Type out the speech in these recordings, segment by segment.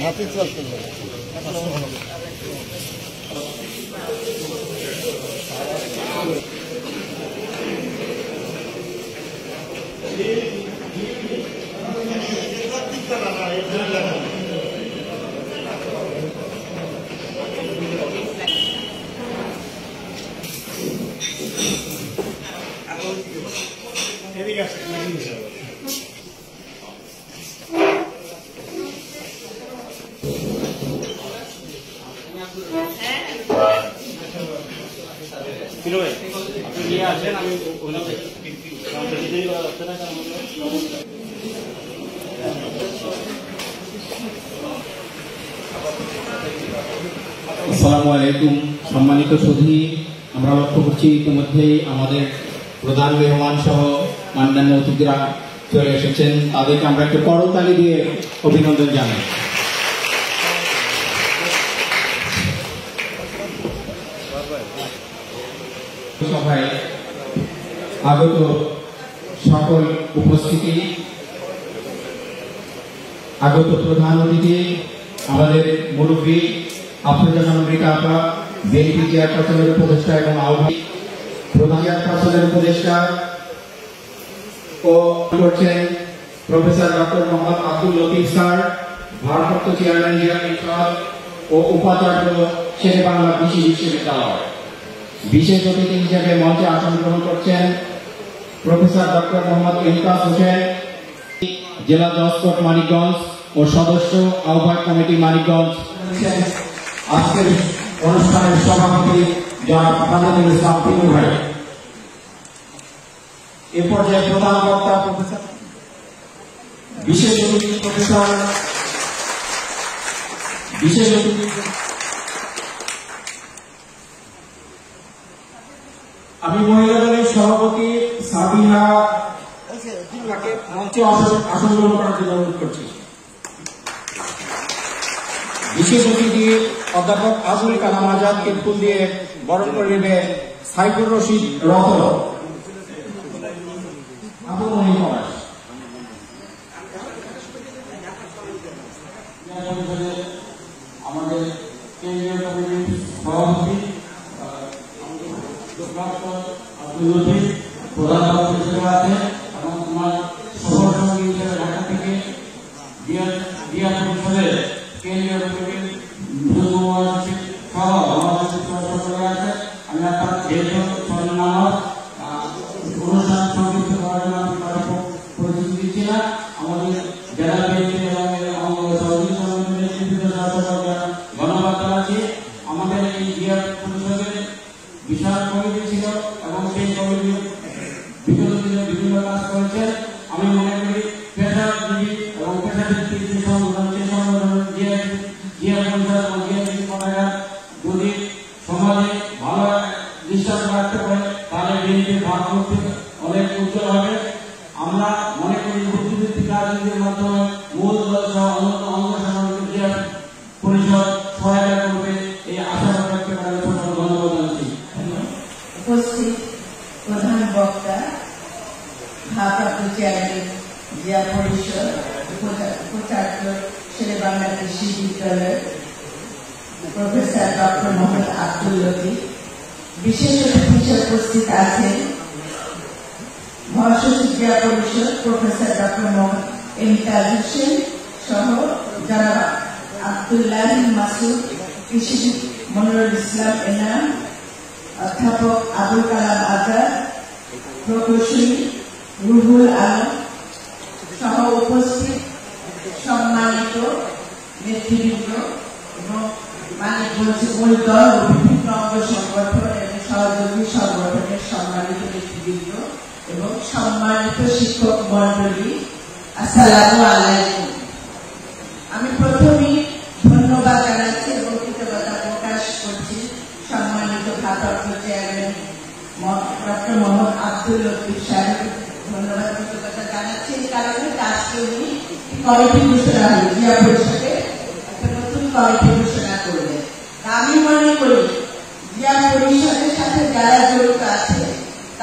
হাতে চলতে আসসালামু আলাইকুম। সম্মানিত সুধী, আমরা লক্ষ্য করছি ইতিমধ্যেই আমাদের প্রধান মেহমান সহ অন্যান্য অতিথিরা চলে এসেছেন। তাদেরকে আমরা একটু করতালি দিয়ে অভিনন্দন জানাই। সভায় আগত সকল উপস্থিতি, আগত প্রধান অতিথি, আমাদের মুরব্বী আফরোজা আমেরিকা আপা, বিএনপি চেয়ারপারসনের উপদেষ্টা এবং আহ্বায়ক প্রধান চেয়ারপারসনের উপদেষ্টা ও করছেন professor doctor Mohammad Abdul Latif sir, ভারপ্রাপ্ত চেয়ারম্যান জিয়া পরিষদ ও উপাচার্য শেরে বাংলা কৃষি বিশ্ববিদ্যালয়। বিশেষ অতিথি হিসেবে মঞ্চে আসন গ্রহণ করছেন প্রফেসর ডক্টর মোহাম্মদ ইমতাজ হোসেন, জেলা জজ কোর্ট মানিকগঞ্জ ও সদস্য আহ্বায়ক কমিটি মানিকগঞ্জ। আজকের অনুষ্ঠানের সভাপতি জনাব কাজী ইসলাম তিনু ভাই। এ পর্যায়ে প্রধান বক্তা প্রফেসর বিশেষ অতিথি আমি মহিলা দলের সভাপতি সাবিনা মঞ্চে আসন গ্রহণ করার জন্য অনুরোধ করছি। বিশেষ অতিথি অধ্যাপক আবুল কালাম আজাদকে ফুল দিয়ে বরণ করে নেবে সাইফুর রশিদ রতন। আমাদের কেন্দ্রীয় কমিটির সভাপতি আব্দুল লতিফ প্রধান হিসেবে আছে এবং তোমার সহসঙ্গী হিসেবে ঢাকা থেকে দিয়া পরিষদের কেন্দ্রীয় কমিটির সহ আমাদের সকলে আছে। আমি আপনার যেহেতু সম্মাননামক অনুষ্ঠান সংযুক্ত করার জন্য আমি পরিচিতি দিচ্ছি না। আমাদের জেলা বিএনপি এবং ধন্যবাদ জানাচ্ছি। আমাদের এই জিয়া পরিষদের বিশাল কমিটি ছিল এবং সেই কমিটি বিগত দিনে বিভিন্ন কাজ করেছে। আমি মনে করি পেশাজীবী এবং পেশাভিত্তিক যে সংগঠন, সেই সংগঠনের জিয়া পরিষদ এবং জিয়া যদি সমাজে ভালো দৃষ্টান্ত রাখতে পারে তাহলে বিএনপির ভাবমূর্তি অনেক উজ্জ্বল হবে। আমরা মনে করি বুদ্ধিভিত্তিক রাজনীতির মাধ্যমে মূল দল সহ অঙ্গ সংগঠন জিয়া পরিষদ সহায়তা করবে, এই আশা রাখতে পারে। ধন্যবাদ জানাচ্ছি। উপস্থিত প্রধান বক্তা ভারপ্রাপ্ত চেয়ারম্যান জিয়া পরিষদ, উপাচার্য শেরে বাংলা কৃষি বিদ্যালয় প্রফেসর ডক্টর মোহাম্মদ আব্দুল লতিফ, বিশেষ অতিথি হিসেবে উপস্থিত আছেন মহাসচিব জিয়া পরিষদ প্রফেসর ডক্টর মোহাম্মদ ইমতাজ হোসেন সহ জনাব আব্দুল্লাহ মাসুদ, কৃষিবিদ মনিরুল ইসলাম এনাম, অধ্যাপক আবুল কালাম আজাদ, প্রকৌশলী রুহুল আলম সহ উপস্থিত সম্মানিত নেতৃবৃন্দ এবং মানিকগঞ্জ মূল দল ও বিভিন্ন অঙ্গ সংগঠন এবং সহযোগী সংগঠনের সম্মানিত নেতৃবৃন্দ এবং সম্মানিত শিক্ষক মন্ডলী, আসসালামু আলাইকুম। আমি প্রথমেই ধন্যবাদ জানাচ্ছি এবং কৃতজ্ঞতা প্রকাশ করছি সম্মানিত ভারপ্রাপ্ত চেয়ারম্যান ডক্টর মোহাম্মদ আব্দুল লতিফ সাহেব। ধন্যবাদ কৃতজ্ঞতা জানাচ্ছি এই কারণে আজকে উনি কমিটি ঘোষণা হল, জিয়া পরিষদে একটা নতুন কমিটি ঘোষণা করলেন। আমি মনে করি জিয়া পরিষদের সাথে যারা জড়িত আছে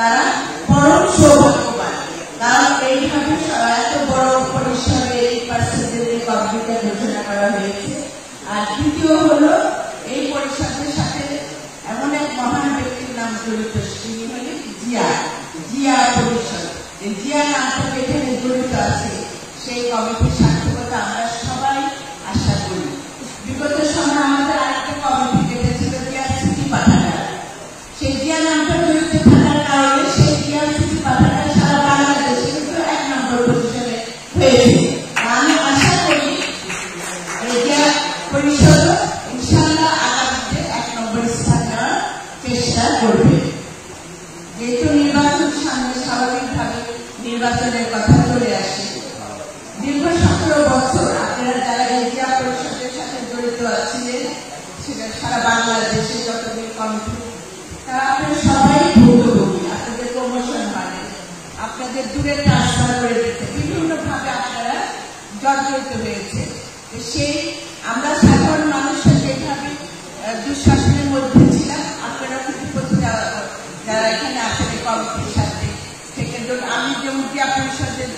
তারা পরম সৌভাগ্যবান, কারণ এইভাবে এত বড় পরিসরে এই পার্সেন্টেজে কমিটিটা ঘোষণা করা হয়েছে। আর দ্বিতীয় হলো এই পরিষদের সাথে এমন এক মহান ব্যক্তির নাম জড়িত, তিনি হলেন জিয়া পরিষদ। জিয়া নামটা এখানে জড়িত আছে, সেই কমিটির সার্থকতা আমরা সবাই আশা করি। বিগত সময় আমাদের আরেকটা কমিটি কেটেছিল জিয়া স্মৃতি পাঠাগার, সেই জিয়া নামটা জড়িত থাকার কারণে সেই জিয়া স্মৃতি পাঠাগার সারা বাংলাদেশে কিন্তু 1 নম্বর পজিশনে হয়েছে। আমি আশা করি এই জিয়া পরিষদ ইনশাআল্লাহ আগামীতে 1 নম্বর স্থান নেওয়ার চেষ্টা করবে। যেহেতু নির্বাচন সামনে, স্বাভাবিকভাবে নির্বাচনের কথা চলে আসে। দীর্ঘ 17 বছর আপনারা যারা এই জিয়া পরিষদের সাথে জড়িত আছিলেন, সেটা সারা বাংলাদেশে যতদিন কমিটি, তারা আপনারা সবাই ভুক্তভোগী। আপনাদের প্রমোশন হয়, আপনাদের দূরে ট্রান্সফার করে দিতে বিভিন্নভাবে আপনারা জর্জরিত হয়েছে। সেই আমরা সাধারণ মানুষের যেভাবে দুঃশাসনের মধ্যে ছিলাম, আপনারা কিন্তু প্রতিটা যারা এখানে আছেন এই কমিটির সাথে থেকে, আমি যেমন জিয়া পরিষদের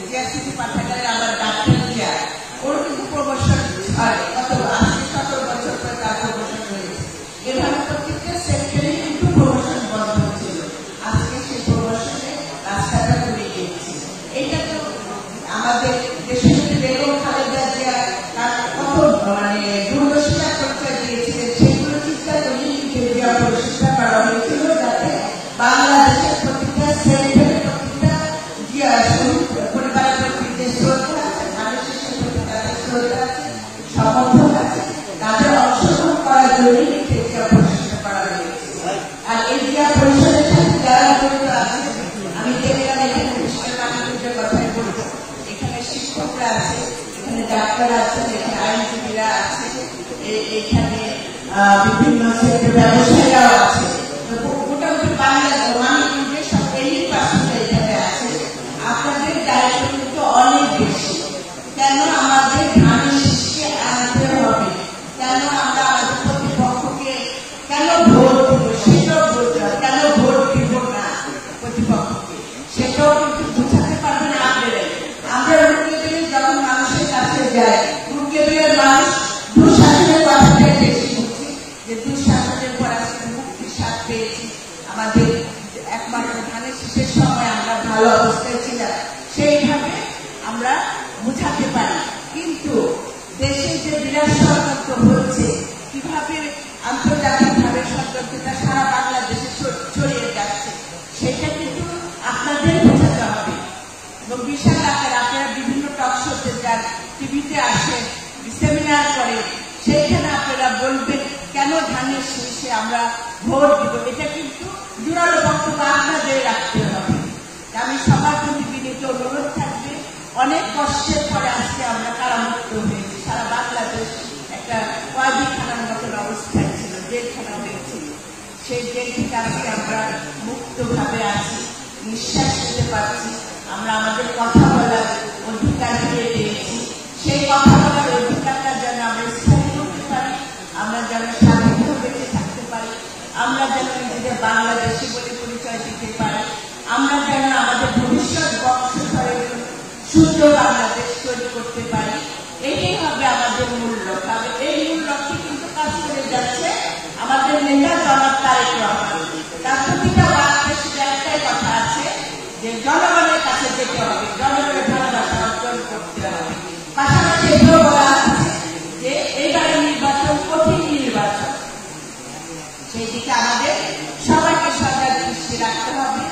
জিয়া স্মৃতি পাঠাগারের আমার ডাক্তার জিয়া, ওর কিন্তু প্রমোশন হয়, কত আজকে 17 বছর পরে তার প্রমোশন হয়েছে। এভাবে প্রত্যেকটা সেক্টরে কিন্তু প্রমোশন বন্ধ ছিল, আজকে সেই প্রমোশনে রাস্তাটা করে গিয়েছে। এটা তো আমাদের দেশের বেগম খালেদা জিয়া তার কত দূরদর্শিতা পরিচয় দিয়েছিলেন, সেগুলো চিন্তা করে জিয়া পরিষদটা করা হয়েছিল, যাতে বাংলাদেশের প্রতিটা সেক্টরে প্রতিটা জিয়া পরিবারের প্রতি যে শ্রদ্ধা আছে, মানুষের প্রতি তাদের শ্রদ্ধা আছে, সমর্থন আছে, তাদের অংশগ্রহণ করার জন্যই জিয়া পরিষদটা করা হয়েছে। আর এই জিয়া পরিষদের সাথে যারা জড়িত আছে, আমি দেখলাম এখানে বিশেষ নাগরিকদের কথাই বলবো, এখানে শিক্ষকরা আছে, এখানে ডাক্তার আছে, এখানে আইনজীবীরা আছে, এখানে বিভিন্ন ক্ষেত্রে ব্যবসায়ীরাও আছে। মোটামুটি মানিকগঞ্জের সব 80% এখানে আছে। আপনাদের দায়িত্ব কিন্তু অনেক বেশি। কেন আমাদের ধানের শীষকে আনতে হবে, কেন আমরা আমাদের প্রতিপক্ষকে কেন ভোট দিব, সেটাও বলতে হবে। কেন ভোট দিব না প্রতিপক্ষকে, সেটাও কিন্তু বুঝাতে পারবেন আপনারাই। আমরা রুকিয়ে দিলে যখন মানুষের কাছে যায়, রুকিয়ে দিলে মানুষ দুঃশাসনের কথাটাই বেশি বুঝছে, যে দুঃশাসনের পর আজকে মুক্তির স্বাদ পেয়েছি। আমাদের একমাত্র ধানের শীষের সময় আমরা ভালো অবস্থায় ছিলাম, সেইভাবে আমরা বুঝাতে পারি। কিন্তু দেশে যে বিরাট ষড়যন্ত্র হচ্ছে, কিভাবে আন্তর্জাতিকভাবে ষড়যন্ত্রটা সারা বাংলাদেশে ছড়িয়ে যাচ্ছে, সেটা কিন্তু আপনাদের বোঝাতে হবে। এবং বিশাল আকারে আপনারা বিভিন্ন টক শোতে যান, টিভিতে আসেন, সেমিনার করেন, সেইখানে আপনারা বলবেন কেন ধানের শীষে আমরা ভোট দিব। এটা কিন্তু জোরালো বক্তব্য আপনাদের রাখতে হবে। আমি সবার প্রতি বিনীত অনুরোধ থাকবে, অনেক কষ্টের পরে আজকে আমরা কারামুক্ত হয়েছি। সারা বাংলাদেশ একটা কয়েদিখানার মতন অবস্থায় ছিল, জেলখানা হয়েছিল। সেই জেল থেকে আজকে আমরা মুক্তভাবে আছি, নিঃশ্বাস নিতে পারছি, আমরা আমাদের কথা বলার অধিকার ফিরে পেয়েছি। সেই কথা বলার অধিকারটা যেন আমরা স্থায়ী করতে পারি, আমরা যেন স্বাধীনভাবে বেঁচে থাকতে পারি, আমরা যেন নিজেদের বাংলাদেশি বলে পরিচয় দিতে পারি, আমরা যেন আমাদের ভবিষ্যৎ বংশধরের সুন্দর বাংলাদেশ তৈরি করতে পারি। এটাই হবে আমাদের মূল লক্ষ্য। এই মূল লক্ষ্যে কিন্তু কাজ করে যাচ্ছে আমাদের নেতা জনাব তারেক রহমান। তার প্রতিটা বাক্যে সেটা একটাই কথা আছে, যে জনগণের কাছে যেতে হবে, জনগণের ভালোবাসা অর্জন করতে হবে। পাশাপাশি এটাও বলা আছে যে এইবারের নির্বাচন কঠিন নির্বাচন, সেই দিকে আমাদের সবাইকে সজাগ দৃষ্টি রাখতে হবে।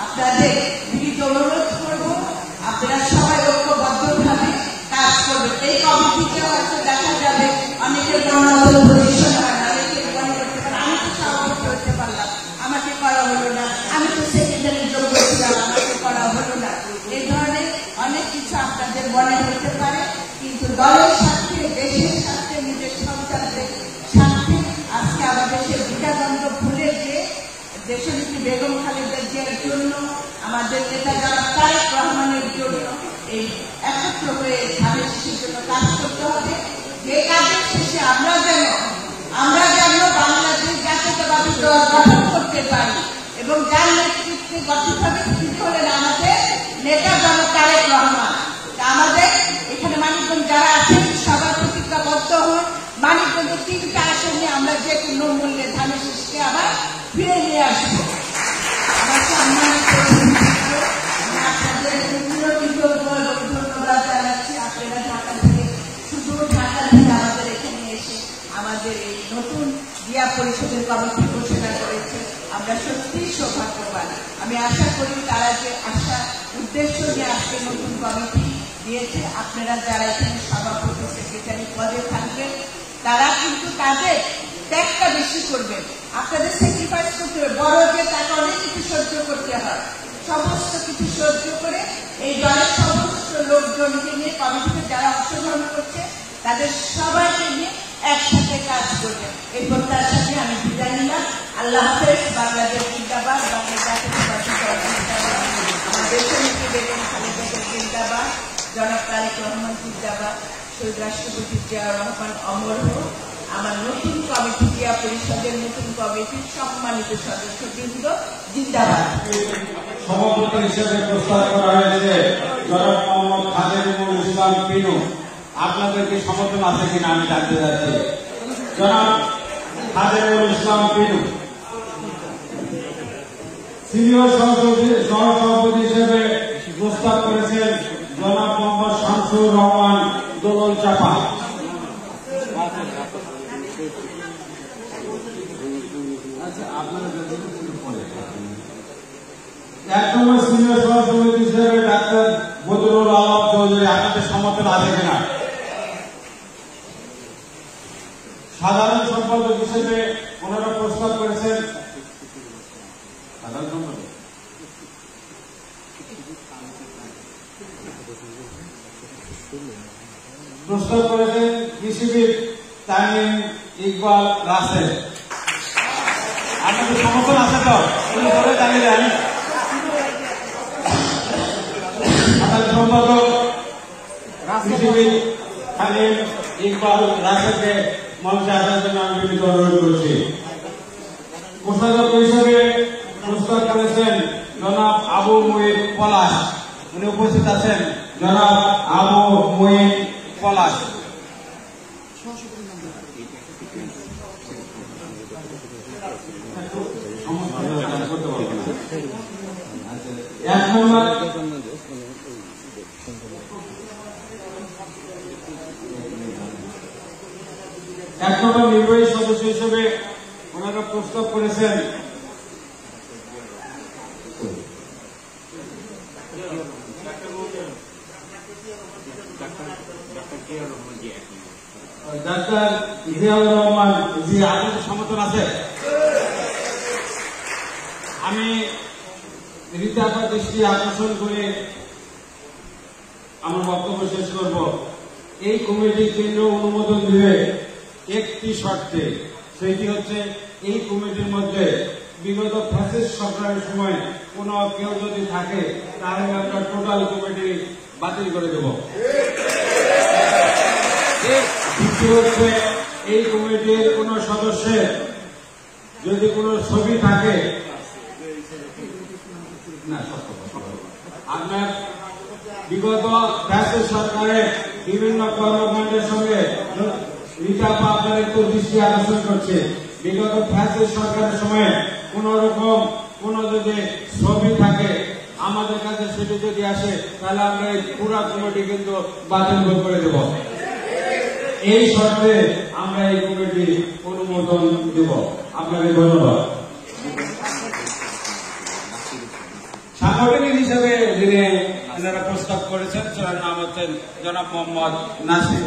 আপনাদের বিনীত অনুরোধ করবো, আপনারা সবাই ঐক্যবদ্ধভাবে কাজ করবেন। এই কমিটিতে হয়তো দেখা যাবে অনেকের গণতন্ত্র পজিশন হয় না, অনেকের মনে করতে পারে আমি তো সভাপতি হতে পারলাম, আমাকে করা হলো না, আমি তো সেক্রেটারি যোগ্য ছিলাম, আমাকে করা হলো না। এই ধরনের অনেক কিছু আপনাদের মনে হতে পারে, কিন্তু দলের স্বার্থে, দেশের স্বার্থে, নিজের সন্তানদের স্বার্থে আজকে আমাদের সেই বিটাদ্বন্দ্ব ভুলে গিয়ে দেশনেত্রী বেগম খালেদা জিয়ার জন্য, আমাদের নেতা জনাব তারেক রহমানের জন্য এই একত্র হয়ে ধানের শীষের জন্য কাজ করতে হবে। যে কাজের শেষে আমরা যেন বাংলাদেশ জাতীয়তাবাদী দল গঠন করতে পারি এবং যার নেতৃত্বে গঠিত হবে তিনি হলেন আমাদের নেতা জনাব তারেক রহমান। আমাদের এখানে মানিকগঞ্জ যারা আছেন সবার প্রতিজ্ঞাবদ্ধ হন, মানিকগঞ্জের 3টা আসনে আমরা যে কোনো মূল্যে ধানের শীষকে আবার ফিরে নিয়ে আসবো। আমার সম্মানিত আপনাদের ধন্যবাদ জানাচ্ছি। আপনারা ঢাকা থেকে, শুধু ঢাকা থেকে আমাদের এখানে এসে আমাদের এই নতুন জিয়া পরিষদের কমিটি ঘোষণা করেছে। আমরা সত্যিই সৌভাগ্যবান। আমি আশা করি তারা যে আশা উদ্দেশ্য নিয়ে আজকে নতুন কমিটি দিয়েছে, আপনারা যারা এখানে সভাপতি সেক্রেটারি পদে থাকবেন তারা কিন্তু তাদের ত্যাগটা বেশি করবেন, আপনাদের স্যাক্রিফাইস করতে হবে। বড় যে তাকে অনেক কিছু সহ্য করতে হয়, সমস্ত কিছু সহ্য করে এই দলের সমস্ত লোকজনকে নিয়ে কমিটিতে যারা অংশগ্রহণ করছে তাদের সবাইকে নিয়ে একসাথে কাজ করবেন। এই প্রত্যাশা নিয়ে আমি বিদায় নিলাম। আল্লাহ হাফেজ। বাংলাদেশ জিন্দাবাদ, বাংলাদেশ জিন্দাবাদ, আমার দেশের নীতি বেগম খালেদা জিন্দাবাদ, জনাব তারেক রহমান জিন্দাবাদ, শহীদ রাষ্ট্রপতি জিয়াউর রহমান অমর হোক। আমার নতুন কমিটি, জিয়া পরিষদের নতুন কমিটির সম্মানিত সদস্যবৃন্দ জিন্দাবাদ। সভাপতি হিসেবে প্রস্তাব করা হয়েছে জনাব মোহাম্মদ খাদেরুল ইসলাম পিনু। আপনাদের কি সমর্থন আছে কিনা আমি জানতে চাচ্ছি। জনাব খাদেরুল ইসলাম পিনু। সিনিয়র সহসভাপতি হিসেবে প্রস্তাব করেছেন জনাব মোহাম্মদ শামসুর রহমান দোলন চাপা। এক নম্বর সিনিয়র সহসভাপতি হিসেবে ডাক্তার বদরুল আলম চৌধুরী। আপনাদের সমর্থন আছে কিনা। সাধারণ সম্পাদক হিসেবে ওনারা প্রস্তাব করেছেন কৃষিবিদ তামিম ইকবাল রাসেল। আপনাদের সমর্থন আছে তো ধরে জানিয়ে দেন। সম্পাদক কৃষিবিদ তামিম ইকবাল রাসেলকে মঞ্চে আসার জন্য আমি বিনীত অনুরোধ করছি। কোষাধ্যক্ষ হিসেবে প্রস্তাব করেছেন জনাব আবু মুহিত পলাশ। উনি উপস্থিত আছেন জনাব আবু মুহিত পলাশ। এক নম্বর নির্বাহী সদস্য হিসেবে ওনারা প্রস্তাব করেছেন ডাক্তার জিয়াউর রহমান জি। আপনাদের সমর্থন আছে। আমি রীতি আপনার দৃষ্টি আকর্ষণ করে আমার বক্তব্য শেষ করব। এই কমিটি কেন্দ্র অনুমোদন দিবে একটি শর্তে, সেটি হচ্ছে এই কমিটির মধ্যে বিগত ফ্যাসিস্ট সরকারের সময় কোন কেউ যদি থাকে তাহলে আমরা টোটাল কমিটি বাতিল করে দেব। দ্বিতীয় হচ্ছে এই কমিটির কোন সদস্যের যদি কোন ছবি থাকে, না আপনার বিগত ফ্যাসিস্ট সরকারের বিভিন্ন কর্মকাণ্ডের সঙ্গে রিটাপা আপনার একটু দৃষ্টি আকর্ষণ করছে। বিগত ফ্যাসিস্ট সরকারের সময় কোন রকম কোন যদি ছবি থাকে আমাদের কাছে সেটি যদি আসে তাহলে আমরা এই পুরা কমিটি কিন্তু বাতিল করে দেব। এই শর্তে আমরা এই কমিটি অনুমোদন দেব। আপনাকে ধন্যবাদ। সাংগঠনিক হিসেবে যিনি প্রস্তাব করেছেন তার নাম হচ্ছেন জনাব মোহাম্মদ নাসির।